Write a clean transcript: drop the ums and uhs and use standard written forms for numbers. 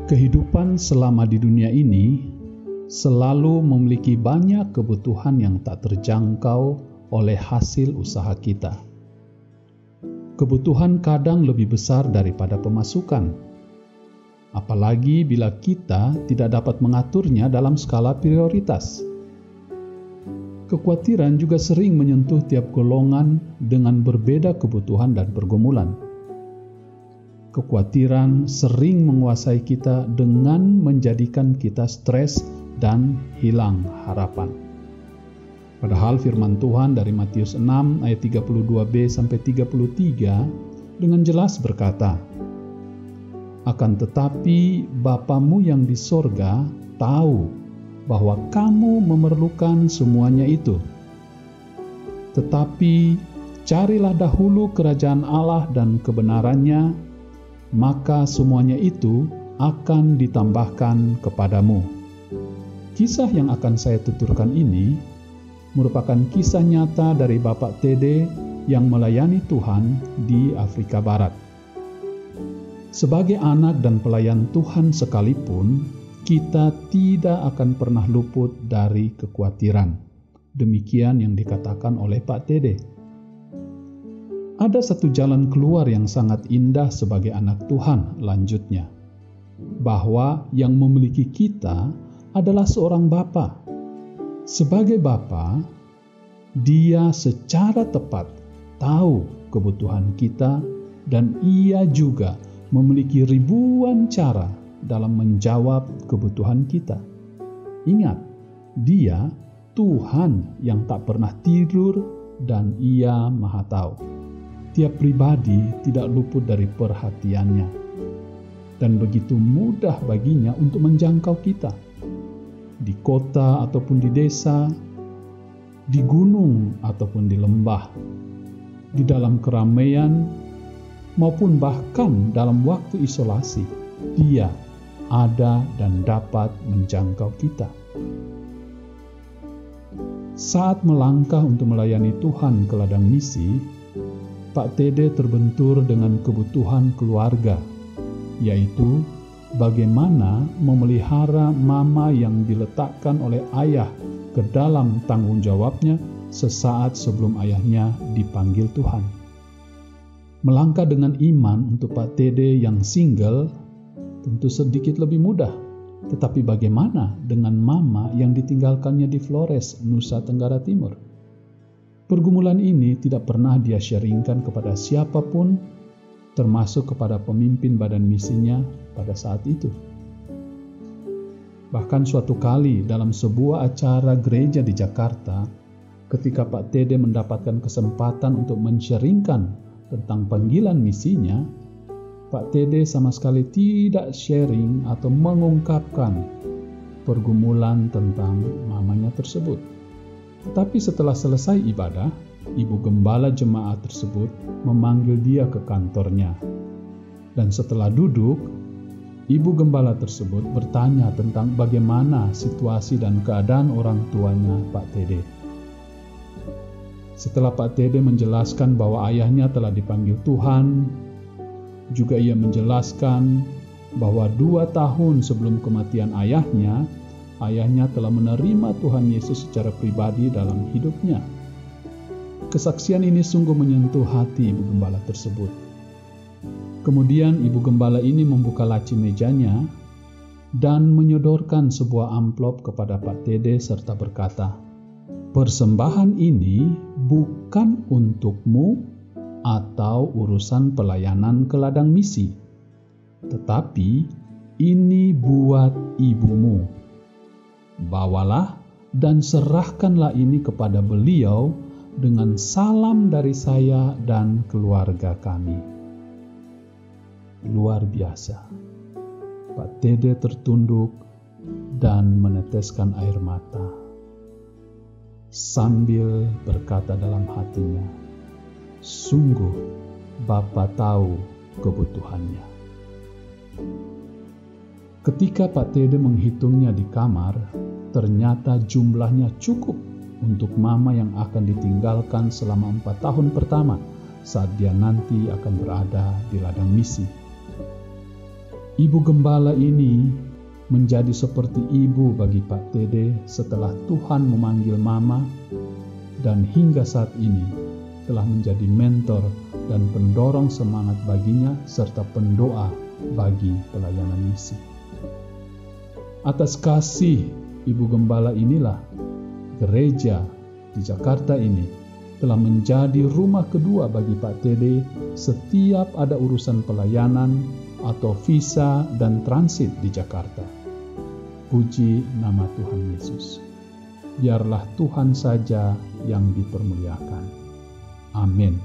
Kehidupan selama di dunia ini selalu memiliki banyak kebutuhan yang tak terjangkau oleh hasil usaha kita. Kebutuhan kadang lebih besar daripada pemasukan, apalagi bila kita tidak dapat mengaturnya dalam skala prioritas. Kekhawatiran juga sering menyentuh tiap golongan dengan berbeda kebutuhan dan pergumulan. Kekhawatiran sering menguasai kita dengan menjadikan kita stres dan hilang harapan. Padahal firman Tuhan dari Matius 6 ayat 32b sampai 33 dengan jelas berkata, "Akan tetapi Bapamu yang di sorga tahu bahwa kamu memerlukan semuanya itu. Tetapi carilah dahulu kerajaan Allah dan kebenarannya, maka semuanya itu akan ditambahkan kepadamu." Kisah yang akan saya tuturkan ini merupakan kisah nyata dari Bapak TD yang melayani Tuhan di Afrika Barat. Sebagai anak dan pelayan Tuhan sekalipun, kita tidak akan pernah luput dari kekhawatiran. Demikian yang dikatakan oleh Pak TD. Ada satu jalan keluar yang sangat indah sebagai anak Tuhan, lanjutnya. Bahwa yang memiliki kita adalah seorang Bapa. Sebagai Bapa, Dia secara tepat tahu kebutuhan kita dan Ia juga memiliki ribuan cara dalam menjawab kebutuhan kita. Ingat, Dia Tuhan yang tak pernah tidur dan Ia Maha Tahu. Tiap pribadi tidak luput dari perhatiannya, dan begitu mudah baginya untuk menjangkau kita. Di kota ataupun di desa, di gunung ataupun di lembah, di dalam keramaian maupun bahkan dalam waktu isolasi, Dia ada dan dapat menjangkau kita. Saat melangkah untuk melayani Tuhan ke ladang misi, Pak TD terbentur dengan kebutuhan keluarga, yaitu bagaimana memelihara mama yang diletakkan oleh ayah ke dalam tanggung jawabnya sesaat sebelum ayahnya dipanggil Tuhan. Melangkah dengan iman untuk Pak TD yang single tentu sedikit lebih mudah, tetapi bagaimana dengan mama yang ditinggalkannya di Flores, Nusa Tenggara Timur? Pergumulan ini tidak pernah dia sharingkan kepada siapapun, termasuk kepada pemimpin badan misinya pada saat itu. Bahkan suatu kali dalam sebuah acara gereja di Jakarta, ketika Pak TD mendapatkan kesempatan untuk men-sharingkan tentang panggilan misinya, Pak TD sama sekali tidak sharing atau mengungkapkan pergumulan tentang mamanya tersebut. Tetapi setelah selesai ibadah, Ibu Gembala jemaat tersebut memanggil dia ke kantornya. Dan setelah duduk, Ibu Gembala tersebut bertanya tentang bagaimana situasi dan keadaan orang tuanya Pak TD. Setelah Pak TD menjelaskan bahwa ayahnya telah dipanggil Tuhan, juga ia menjelaskan bahwa 2 tahun sebelum kematian ayahnya telah menerima Tuhan Yesus secara pribadi dalam hidupnya. Kesaksian ini sungguh menyentuh hati Ibu Gembala tersebut. Kemudian Ibu Gembala ini membuka laci mejanya dan menyodorkan sebuah amplop kepada Pak TD serta berkata, "Persembahan ini bukan untukmu atau urusan pelayanan ke ladang misi, tetapi ini buat ibumu. Bawalah dan serahkanlah ini kepada beliau dengan salam dari saya dan keluarga kami." Luar biasa. Pak TD tertunduk dan meneteskan air mata sambil berkata dalam hatinya, "Sungguh Bapa tahu kebutuhannya." Ketika Pak TD menghitungnya di kamar, ternyata jumlahnya cukup untuk mama yang akan ditinggalkan selama 4 tahun pertama saat dia nanti akan berada di ladang misi. Ibu gembala ini menjadi seperti ibu bagi Pak Tede setelah Tuhan memanggil Mama, dan hingga saat ini telah menjadi mentor dan pendorong semangat baginya serta pendoa bagi pelayanan misi. Atas kasih Ibu Gembala inilah gereja di Jakarta ini telah menjadi rumah kedua bagi Pak Tede setiap ada urusan pelayanan atau visa dan transit di Jakarta. Puji nama Tuhan Yesus. Biarlah Tuhan saja yang dipermuliakan. Amin.